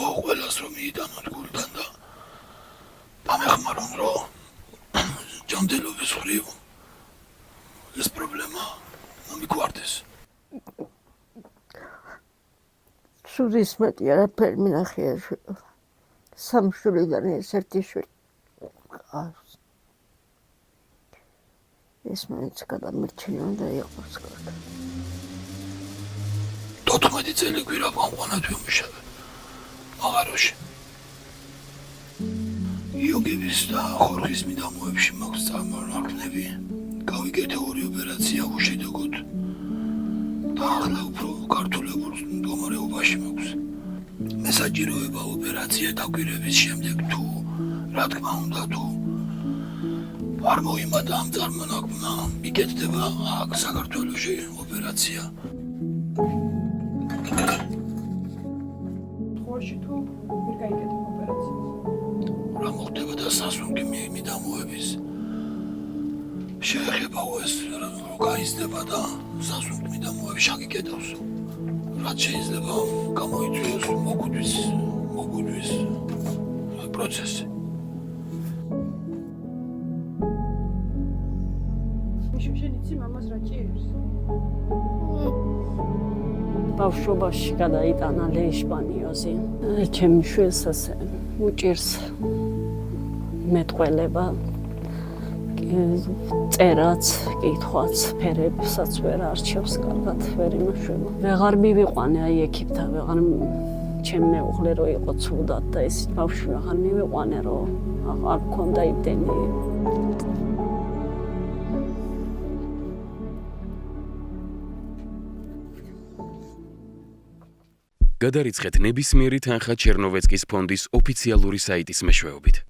ხო ყველას რომ მიიტანოთ გულთან და დამეხმარონ რომ ჯანდელობის ხრივ ეს პრობლემა მომიგვარდეს. სუდის მეტი არაფერი მინახია სამ შვილიდან ერთი შვილი ყავს. ეს მაინც გადამირჩენია უნდა იყოს კარგი. 14 წელი გვირაბ ამყვანად ვიმუშავე მაღაროში. იოგების და ხორხის მიდამოებში მაქვს წარმონაქმნები. გავიკეთე 2 ოპერაცია უშედეგოდ. და ახლა უფრო გართულებულ მდგომარეობაში მაქვს. მე საჭიროება ოპერაცია დაკვირვების შემდეგ თუ რა თქმა უნდა თუ არ მოიმატა ამ წარმონაქმნმა მიკეთდება აქ საქართველოში ოპერაცია. თხოვში თუ ვერ გაიკეთებ ოპერაციას. რა მოხდება და სასუნგი მიდამოების შეეხება ეს რომ გაიზრდება და სასუნგი მიდამოები შეგიკეთავს. რაც შეიძლება გამოიწვიოს მოგვითვის პროცესი. შენ იცი მამას რა ჭირს? ბავშვობაში გადაიტანა ლეიშმანიოზი. ჩემი შვილს ასე უჭირს მეტყველება, წერაც, კითხვაც, ფერებსაც ვერ არჩევს კარგად, ვერ იმაშვება. ვეღარ მივიყვანე აი ექიპთა, ვეღარ ჩემ მეუღლე რო იყო ცუდად და ეს ბავშვი ვეღარ მივიყვანე რომ არ მქონდა იმდენი გადარიცხეთ ნებისმიერი თანხა ჩერნოვეცკის ფონდის ოფიციალური საიტის მეშვეობით.